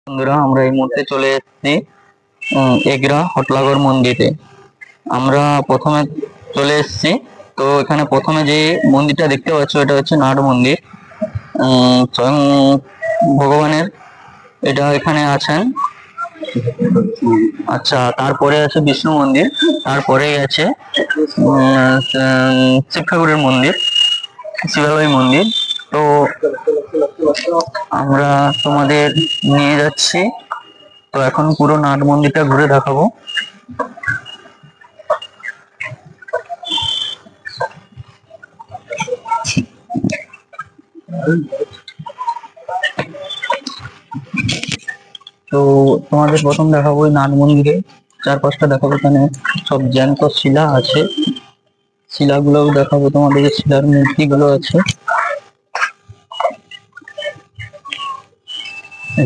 বন্ধুরা, আমরা এই মুহূর্তে চলে এসেছি এগরা হটলাগড় মন্দিরে। আমরা প্রথমে চলে এসেছি। তো এখানে প্রথমে যে মন্দিরটা দেখতে পাচ্ছ, এটা হচ্ছে নাট মন্দির। স্বয়ং ভগবানের এটা এখানে আছেন। আচ্ছা, তারপরে আছে বিষ্ণু মন্দির, তারপরেই আছে শিব ঠাকুরের মন্দির, শিবালয় মন্দির। তো আমরা তোমাদের নিয়ে যাচ্ছি। তো এখন পুরো নাট মন্দিরটা ঘুরে দেখাবো। তো তোমাদের প্রথম দেখাবো ওই নাট মন্দিরে চারপাশটা দেখাবো। এখানে সব জ্যান্ত শিলা আছে, শিলাগুলো দেখাবো তোমাদের। শিলার মূর্তিগুলো আছে,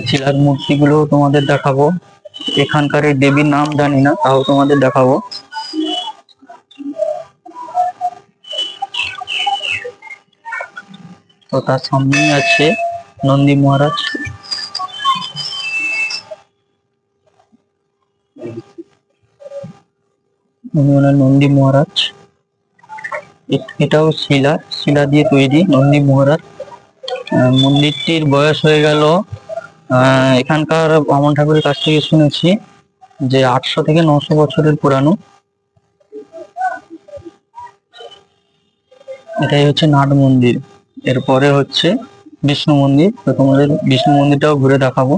শিলার মূর্তিগুলো তোমাদের দেখাবো। এখানকার এই দেবীর নাম জানি না, তাও তোমাদের দেখাবো। তো তার সামনেই আছে নন্দী মহারাজ। নন্দী মহারাজ, এটাও শিলা দিয়ে তৈরি নন্দী মহারাজ। মন্দিরটির বয়স হয়ে গেল, এখানকার বামন ঠাকুরের কাছ থেকে শুনেছি যে 800 থেকে 900 বছরের পুরানো। এটাই হচ্ছে নাট মন্দির। এরপরে হচ্ছে বিষ্ণু মন্দির। তো তোমাদের বিষ্ণু মন্দিরটাও ঘুরে দেখাবো।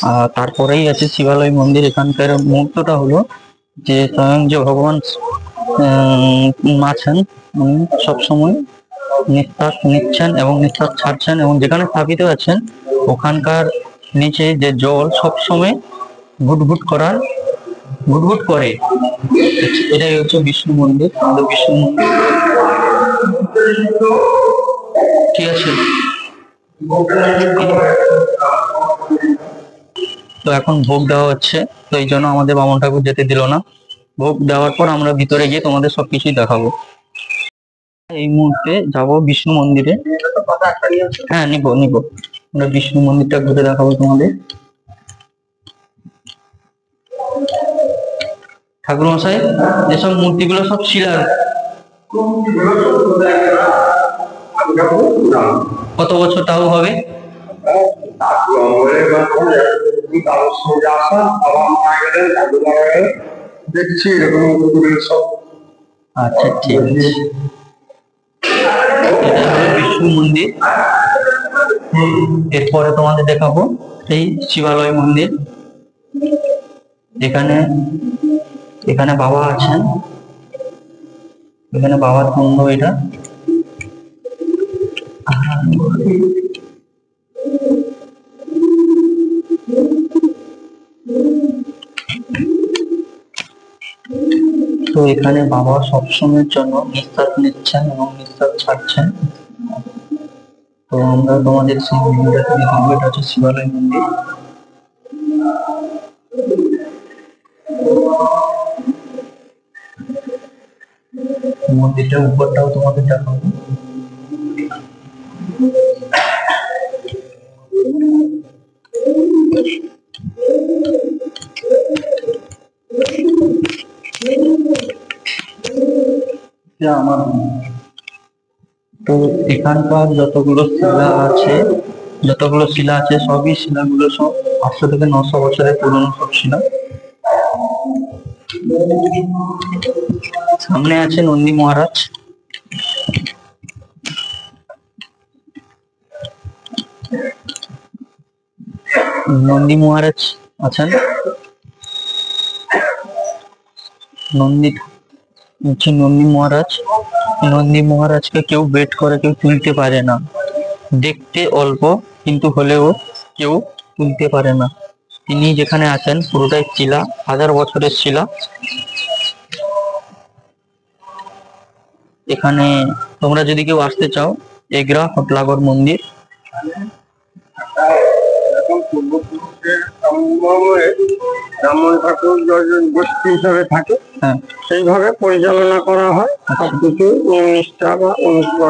আর তারপরেই আছে শিবালয় মন্দির। এখানকার মুহূর্তটা হলো যে স্বয়ং যে ভগবান আছেন, উনি সবসময় নিঃশ্বাস নিচ্ছেন এবং নিঃশ্বাস ছাড়ছেন, এবং যেখানে স্থাপিত আছেন ওখানকার নিচে যে জল সবসময় ঘুটঘুট করে। এটাই হচ্ছে বিষ্ণু মন্দির, আমাদের বিষ্ণু মন্দির। ঠিক আছে। তো এখন ভোগ দেওয়া হচ্ছে, তো এই জন্য আমাদের বামন ঠাকুর যেতে দিল না। ভোগ দেওয়ার পর আমরা ভিতরে গিয়ে তোমাদের সবকিছুই দেখাবো। এই মুহূর্তে যাব বিষ্ণু মন্দিরে। হ্যাঁ, নিবো। আমরা বিষ্ণু মন্দিরটা ঘুরে দেখাবো তোমাদের। ঠাকুর মশাই, যেসব মূর্তিগুলো সব শিলার, কত বছর তাও হবে? দেখছি এরকম সব। আচ্ছা, ঠিক আছে। এটা হলো বিষ্ণু মন্দির। এরপরে তোমাদের দেখাবো এই শিবালয় মন্দির। এখানে বাবা আছেন, এখানে বাবার কুণ্ড এটা। তো এখানে বাবা সবসময়ের জন্য নিঃশ্বাস নিচ্ছেন এবং নিঃশ্বাস ছাড়ছেন। তো আমরা তোমাদের সেই ভিডিওটা দেখাবো। এটা হচ্ছে শিবালয় মন্দির। মন্দিরটার উপরটাও তোমাদের দেখাবো। তো এখানকার যতগুলো শিলা আছে সবই শিলাগুলো সব 800 থেকে 900 বছরের পুরনো সব শিলা। সামনে আছে নন্দী মহারাজ। নন্দী মহারাজ আছেন। নন্দী মহারাজকে কেউ বেট করে, কেউ তুলতে পারে না। দেখতে অল্প, কিন্তু হলেও কেউ তুলতে পারে না। তিনি যেখানে আছেন পুরোটাই শিলা, 1000 বছরের শিলা। এখানে তোমরা যদি কেউ আসতে চাও, এগরা হটলাগড় মন্দির। ব্রাহ্মণ ঠাকুর গোষ্ঠী হিসাবে থাকে, সেইভাবে পরিচালনা করা হয়। সবকিছু নিষ্ঠা বা অনুষ্ঠিত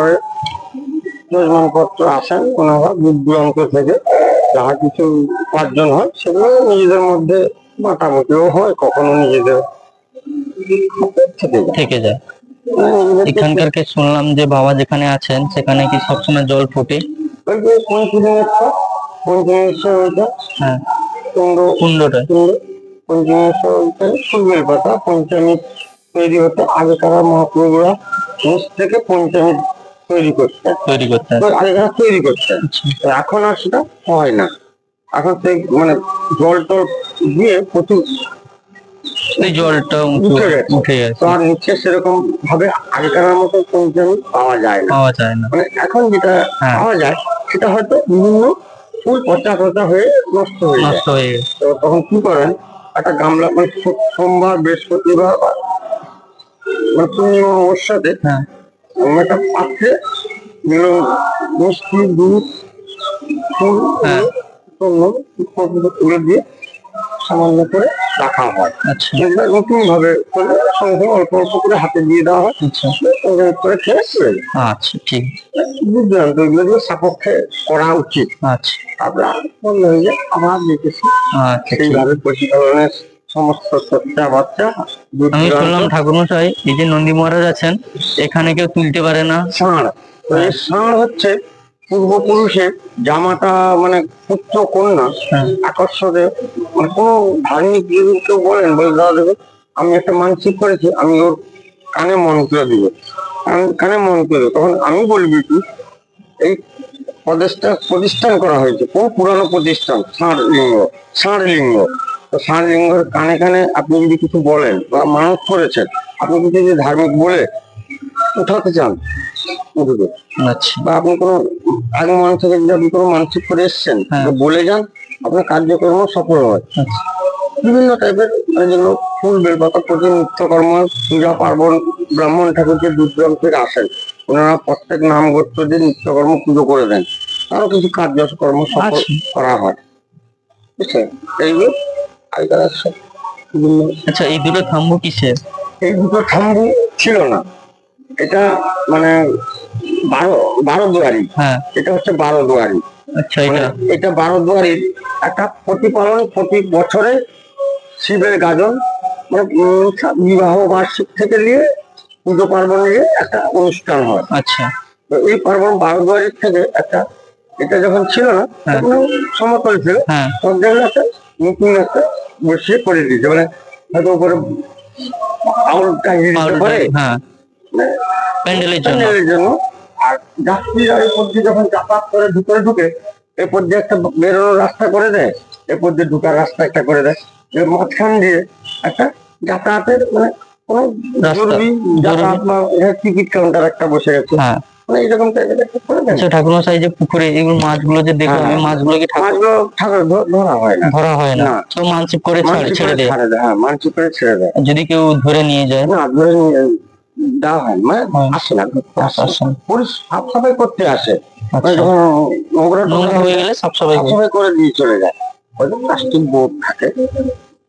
যজমানপত্র আসেন ওনারা দূর দূরান্ত থেকে। যাহা কিছু উপার্জন হয় সেগুলো নিজেদের মধ্যে মাতামতিও হয়, কখনো নিজেদের থেকে যায়। থেকে যায়। নিজেদের এখানকারকে শুনলাম যে বাবা যেখানে আছেন সেখানে কি সবসময় জল ফোটে? ওই যে পঞ্চমেশ্বর ওইটা, হ্যাঁ, কুণ্ডটা পঞ্চমেশ্বর ওইটা ফুলবেল পাতা পঞ্চামৃত তৈরি হতো। আগেকার মহাপ্রভুরা নিচ থেকে পঞ্চামৃত তৈরি করতেন। আগেকার তৈরি করতেন, এখন আর সেটা হয় না। এখন সেই মানে জল টল দিয়ে প্রচুর এই জলটা উঠে গেছে, তো আর নিচে সেরকম ভাবে আগেকার মতো পঞ্চামৃত পাওয়া যায় না। মানে এখন যেটা পাওয়া যায় সেটা হয়তো বিভিন্ন ফুল পচা পচা হয়ে নষ্ট হয়ে যায়। তো তখন কি করেন, একটা গামলা মানে সোমবার বৃহস্পতিবার মানে পূর্ণিমা অবস্যাতে একটা পাত্রে মিষ্টি দুধ ফুল তুলে দিয়ে সামান্য করে রাখা হয়। নতুন ভাবে সঙ্গে অল্প অল্প করে হাতে দিয়ে দেওয়া হয়, করে খেয়ে ফেলে। আচ্ছা, ঠিক বুঝলাম। তো এগুলো দিয়ে সাপেক্ষে করা উচিত। আমরা বন্ধ হয়ে যায়, আবার দেখেছি সেইভাবে পরিচালনের সমস্ত চর্চা বাচ্চা। আমি শুনলাম ঠাকুরমশাই এই যে নন্দী মহারাজ আছেন এখানে কেউ তুলতে পারে না ষাঁড়। ষাঁড় হচ্ছে পূর্বপুরুষের জামাতা, মানে পুত্র কন্যা আকর্ষণে, মানে কোনো ধার্মিক যদি কেউ বলেন, বলে দাদা দেবে আমি একটা মানসিক করেছি, আমি ওর কানে মন্ত্র দিব, কানে মন্ত্র দেবো। তখন আমি বলবি কি এই প্রতিষ্ঠান করা হয়েছে, কোন পুরানো প্রতিষ্ঠান, ষাঁড় লিঙ্গ। তো ষাঁড় লিঙ্গের কানে কানে আপনি যদি কিছু বলেন বা মানত করেছেন, আপনি কিছু যদি ধার্মিক বলে উঠাতে চান বা আপনি কোনো আগে মানুষ থেকে যদি আপনি কোনো মানসিক করে এসছেন, বলে যান, আপনার কার্যক্রম সফল হয়। বিভিন্ন টাইপের যেগুলো ফুল বেলপাতা প্রতি নিত্যকর্ম, পূজা পার্বণ, ব্রাহ্মণ ঠাকুরকে দূর দূরান্ত থেকে আসেন, ওনারা প্রত্যেক নাম গোত্র দিয়ে নিত্যকর্ম পুজো করে দেন, আরো কিছু কার্যকর্ম সফল করা হয়। বুঝছেন, এইগুলো আগেকার সব বিভিন্ন। আচ্ছা, এই দুটো থাম্বু কিসের? এই দুটো থাম্বু ছিল না, এটা মানে 12 দুয়ারি। এটা হচ্ছে 12 দুয়ারি। আচ্ছা, এটা 12 দুয়ারির একটা প্রতিপালন, প্রতি বছরে শিবের গাজন, মানে বিবাহ বার্ষিক থেকে নিয়ে পুজো পার্বণ নিয়ে একটা অনুষ্ঠান হয়। আচ্ছা, তো এই পার্বণ 12 দুয়ারির থেকে একটা, এটা যখন ছিল না তখন সমতল ছিল, তখন দেখলে একটা নতুন একটা বসিয়ে করে দিয়েছে, মানে হয়তো উপরে আউল টাঙিয়ে দিতে পারে প্যান্ডেলের জন্য। আর যাত্রীরা এই পথ দিয়ে যখন যাতায়াত করে ভিতরে ঢুকে, এই পথ দিয়ে একটা বেরোনোর রাস্তা করে দেয়, এই পথ দিয়ে ঢুকার রাস্তা একটা করে দেয়, মাঝখান দিয়ে একটা যাতায়াতের মানে কোনো জরুরি যাতায়াত বা টিকিট কাউন্টার একটা বসে গেছে, মানে এইরকম টাইপের একটা করে দেয়। ঠাকুরমশাই যে পুকুরে এগুলো মাছগুলো যে দেখলাম, মাছগুলো কি ঠাকুর ধরা হয় না, তো মানসিক করে ছেড়ে দেয়। মানসিক করে ছেড়ে দেয়। যদি কেউ ধরে নিয়ে যায়, না ধরে নিয়ে দেওয়া হয়, মানে আসে না, সাফ সাফাই করতে আসে, যখন নোংরা হয়ে গেলে সাফ সাফাই করে দিয়ে চলে যায়। হয়তো প্লাস্টিক বোর্ড থাকে,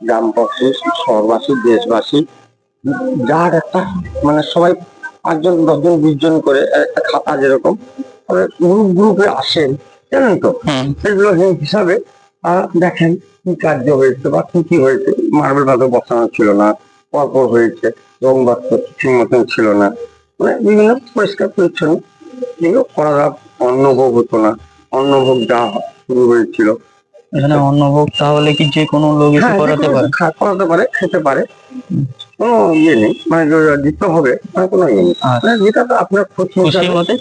গ্রামবাসী, শহরবাসী, দেশবাসী, যার একটা মানে সবাই 5 জন 10 জন 20 জন করে একটা খাতা, যেরকম গ্রুপে আসেন জানেন তো, সেগুলো হিসাবে দেখেন কি কার্য হয়েছে বা কি হয়েছে। মার্বেল ভাবে বসানো ছিল না, পরপর হয়েছে, রং বাক্স ঠিক মতন ছিল না, মানে বিভিন্ন পরিষ্কার পরিচ্ছন্ন যেগুলো করা। অন্নভোগ হতো না, অন্নভোগ দেওয়া শুরু হয়েছিল। এখানে অন্নভোগ তাহলে কি যে কোনো লোক করাতে পারে, খেতে পারে, কোনো ইয়ে নেই, মানে দিতে হবে মানে কোনো ইয়ে নেই, মানে যেটা তো আপনার খুশি মতে।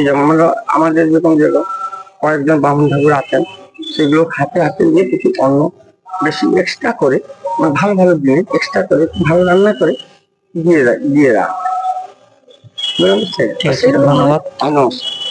যেমন আমাদের যেরকম কয়েকজন ব্রাহ্মণ ঠাকুর আছেন, সেগুলো হাতে হাতে নিয়ে কিছু অন্ন বেশি এক্সট্রা করে, মানে ভালো ভালো জিনিস এক্সট্রা করে ভালো রান্না করে দিয়ে রাখ। ধন্যবাদ। নমস্কার।